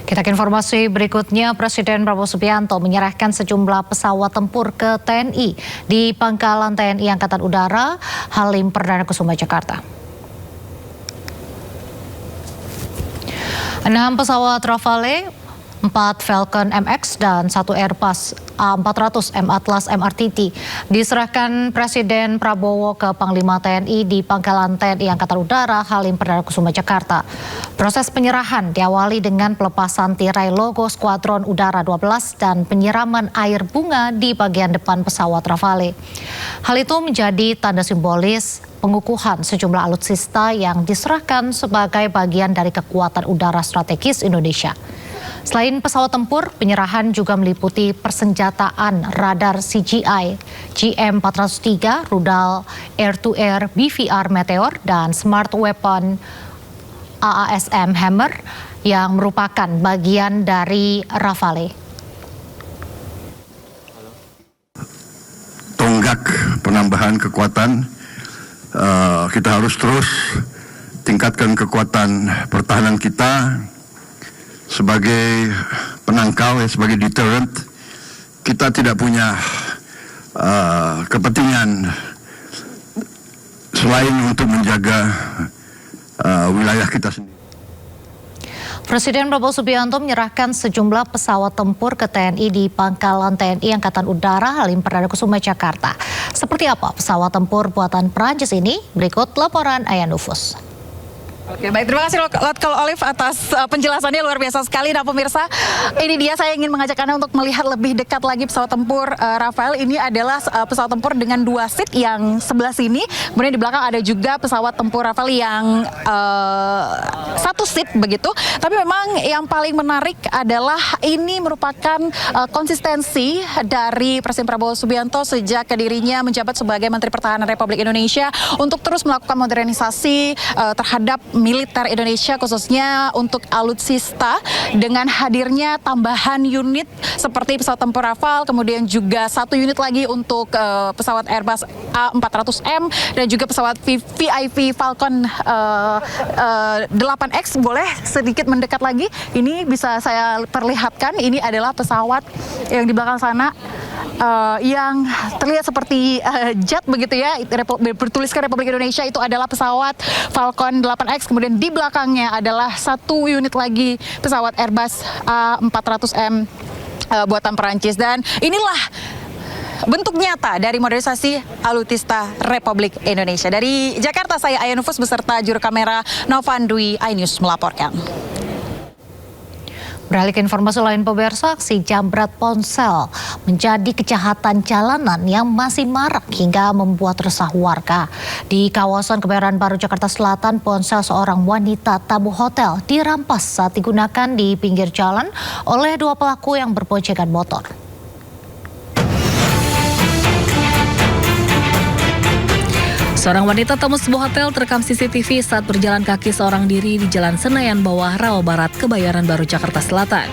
Kita ke informasi berikutnya, Presiden Prabowo Subianto menyerahkan sejumlah pesawat tempur ke TNI di Pangkalan TNI Angkatan Udara Halim Perdana Kusuma, Jakarta. 6 pesawat Rafale, 4 Falcon MX dan 1 Airbus A400M Atlas MRTT diserahkan Presiden Prabowo ke Panglima TNI di Pangkalan TNI Angkatan Udara Halim Perdana Kusuma, Jakarta. Proses penyerahan diawali dengan pelepasan tirai logo Skuadron Udara 12 dan penyiraman air bunga di bagian depan pesawat Rafale. Hal itu menjadi tanda simbolis pengukuhan sejumlah alutsista yang diserahkan sebagai bagian dari kekuatan udara strategis Indonesia. Selain pesawat tempur, penyerahan juga meliputi persenjataan radar CGI, GM403, rudal air-to-air BVR Meteor, dan smart weapon AASM Hammer yang merupakan bagian dari Rafale. Tonggak penambahan kekuatan, kita harus terus tingkatkan kekuatan pertahanan kita. Sebagai penangkal, sebagai deterrent, kita tidak punya kepentingan selain untuk menjaga wilayah kita sendiri. Presiden Prabowo Subianto menyerahkan sejumlah pesawat tempur ke TNI di Pangkalan TNI Angkatan Udara Halim Perdana Kusuma, Jakarta. Seperti apa pesawat tempur buatan Perancis ini? Berikut laporan Ayan Nufus. Oke, baik, terima kasih Letkol Olive atas penjelasannya, luar biasa sekali. Nah pemirsa, ini dia, saya ingin mengajak Anda untuk melihat lebih dekat lagi pesawat tempur Rafale. Ini adalah pesawat tempur dengan 2 seat yang sebelah sini, kemudian di belakang ada juga pesawat tempur Rafale yang 1 seat begitu. Tapi memang yang paling menarik adalah ini merupakan konsistensi dari Presiden Prabowo Subianto sejak dirinya menjabat sebagai Menteri Pertahanan Republik Indonesia untuk terus melakukan modernisasi terhadap militer Indonesia, khususnya untuk alutsista, dengan hadirnya tambahan unit seperti pesawat tempur Rafale, kemudian juga 1 unit lagi untuk pesawat Airbus A400M dan juga pesawat VIP Falcon 8X. Boleh sedikit mendekat lagi? Ini bisa saya perlihatkan, ini adalah pesawat yang di belakang sana yang terlihat seperti jet begitu ya, bertuliskan Republik Indonesia. Itu adalah pesawat Falcon 8X, kemudian di belakangnya adalah 1 unit lagi pesawat Airbus A400M buatan Perancis. Dan inilah bentuk nyata dari modernisasi alutsista Republik Indonesia. Dari Jakarta, saya Ayan Nufus beserta juru kamera Novan Dwi, iNews melaporkan. Beralih ke informasi lain, pemirsa, aksi jambret ponsel menjadi kejahatan jalanan yang masih marak hingga membuat resah warga. Di kawasan Kebayoran Baru, Jakarta Selatan, ponsel seorang wanita tamu hotel dirampas saat digunakan di pinggir jalan oleh 2 pelaku yang berboncengan motor. Seorang wanita tamu sebuah hotel terekam CCTV saat berjalan kaki seorang diri di Jalan Senayan Bawah, Rawa Barat, Kebayoran Baru, Jakarta Selatan.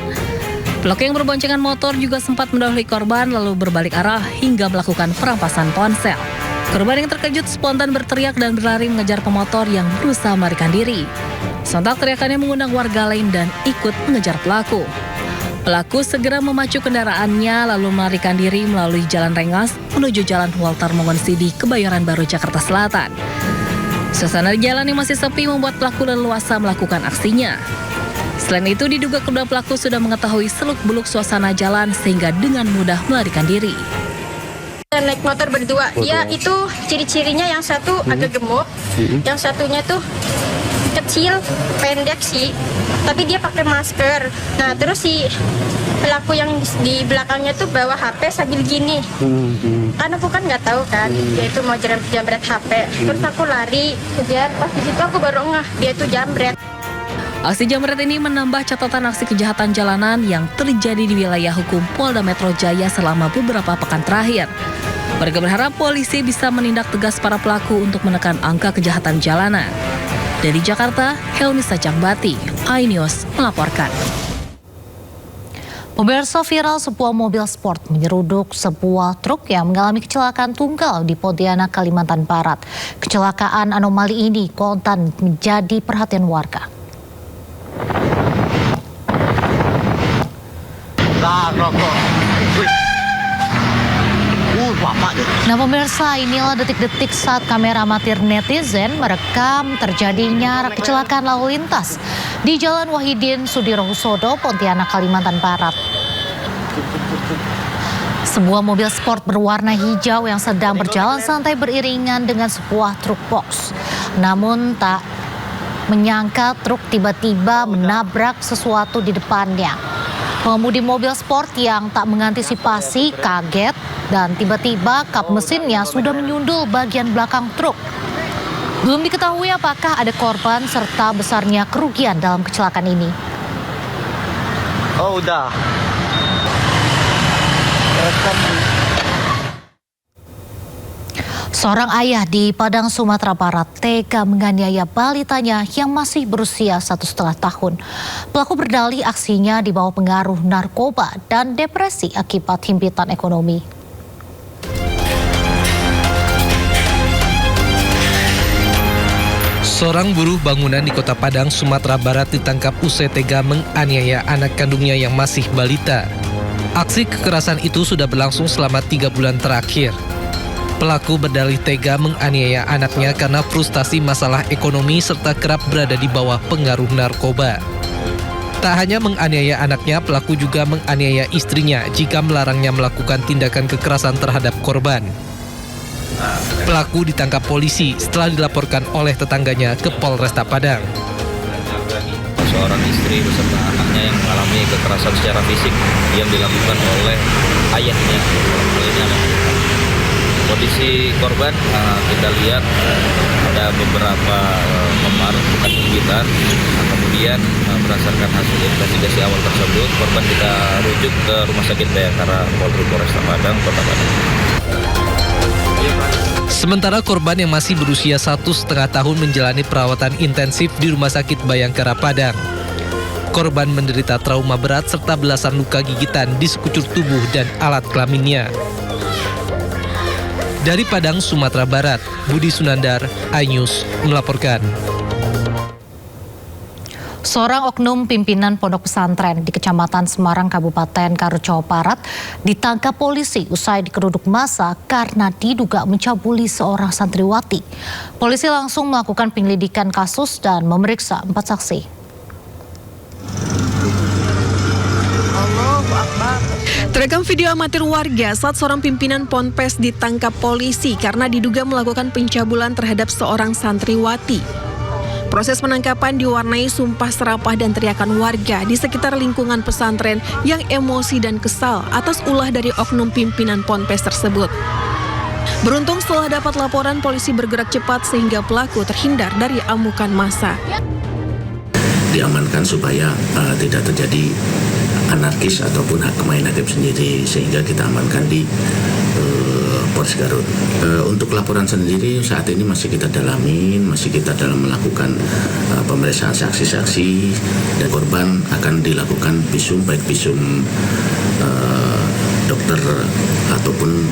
Pelaku yang berboncengan motor juga sempat mendahului korban lalu berbalik arah hingga melakukan perampasan ponsel. Korban yang terkejut spontan berteriak dan berlari mengejar pemotor yang berusaha melarikan diri. Sontak teriakannya mengundang warga lain dan ikut mengejar pelaku. Pelaku segera memacu kendaraannya lalu melarikan diri melalui jalan Rengas menuju Jalan Walter Mongonsidi, Kebayoran Baru, Jakarta Selatan. Suasana jalan yang masih sepi membuat pelaku leluasa melakukan aksinya. Selain itu, diduga kedua pelaku sudah mengetahui seluk-beluk suasana jalan sehingga dengan mudah melarikan diri. Naik motor berdua, ya itu ciri-cirinya yang satu agak gemuk, yang satunya tuh kecil, pendek sih, tapi dia pakai masker. Nah terus si pelaku yang di belakangnya tuh bawa HP sambil gini, kan aku kan nggak tahu kan dia itu mau jambret HP. Terus aku lari kejar, pas di situ aku baru ngeh dia itu jambret. Aksi jambret ini menambah catatan aksi kejahatan jalanan yang terjadi di wilayah hukum Polda Metro Jaya selama beberapa pekan terakhir. Warga berharap polisi bisa menindak tegas para pelaku untuk menekan angka kejahatan jalanan. Dari Jakarta, Helmi Sajangbati, iNews melaporkan. Pemirsa, viral sebuah mobil sport menyeruduk sebuah truk yang mengalami kecelakaan tunggal di Pontianak, Kalimantan Barat. Kecelakaan anomali ini kontan menjadi perhatian warga. Nah, rokok. Bapak. Nah pemirsa, inilah detik-detik saat kamera amatir netizen merekam terjadinya kecelakaan lalu lintas di Jalan Wahidin Sudirohusodo, Pontianak, Kalimantan Barat. Sebuah mobil sport berwarna hijau yang sedang berjalan santai beriringan dengan sebuah truk box. Namun tak menyangka truk tiba-tiba menabrak sesuatu di depannya. Pengemudi mobil sport yang tak mengantisipasi kaget dan tiba-tiba kap mesinnya sudah menyundul bagian belakang truk. Belum diketahui apakah ada korban serta besarnya kerugian dalam kecelakaan ini. Oh, udah. Seorang ayah di Padang, Sumatera Barat tega menganiaya balitanya yang masih berusia 1,5 tahun. Pelaku berdalih aksinya di bawah pengaruh narkoba dan depresi akibat himpitan ekonomi. Seorang buruh bangunan di Kota Padang, Sumatera Barat ditangkap usai tega menganiaya anak kandungnya yang masih balita. Aksi kekerasan itu sudah berlangsung selama 3 bulan terakhir. Pelaku berdalih tega menganiaya anaknya karena frustasi masalah ekonomi serta kerap berada di bawah pengaruh narkoba. Tak hanya menganiaya anaknya, pelaku juga menganiaya istrinya jika melarangnya melakukan tindakan kekerasan terhadap korban. Pelaku ditangkap polisi setelah dilaporkan oleh tetangganya ke Polresta Padang. Seorang istri beserta anaknya yang mengalami kekerasan secara fisik yang dilakukan oleh ayahnya. Kondisi korban kita lihat ada beberapa memar bekas gigitan. Kemudian berdasarkan hasil investigasi awal tersebut, korban kita rujuk ke Rumah Sakit Bayangkara Polresta Padang, Kota Padang. Sementara korban yang masih berusia 1,5 tahun menjalani perawatan intensif di Rumah Sakit Bayangkara Padang. Korban menderita trauma berat serta belasan luka gigitan di sekujur tubuh dan alat kelaminnya. Dari Padang, Sumatera Barat, Budi Sunandar, iNews melaporkan. Seorang oknum pimpinan pondok pesantren di Kecamatan Semarang, Kabupaten Garut, Jawa Barat ditangkap polisi usai digeruduk massa karena diduga mencabuli seorang santriwati. Polisi langsung melakukan penyelidikan kasus dan memeriksa 4 saksi. Terekam video amatir warga saat seorang pimpinan ponpes ditangkap polisi karena diduga melakukan pencabulan terhadap seorang santriwati. Proses penangkapan diwarnai sumpah serapah dan teriakan warga di sekitar lingkungan pesantren yang emosi dan kesal atas ulah dari oknum pimpinan ponpes tersebut. Beruntung setelah dapat laporan, polisi bergerak cepat sehingga pelaku terhindar dari amukan massa. Diamankan supaya tidak terjadi anarkis ataupun main hakim sendiri, sehingga kita amankan di Polres Garut. Untuk laporan sendiri saat ini masih kita dalamin, masih kita dalam melakukan pemeriksaan saksi-saksi, dan korban akan dilakukan visum, baik visum dokter ataupun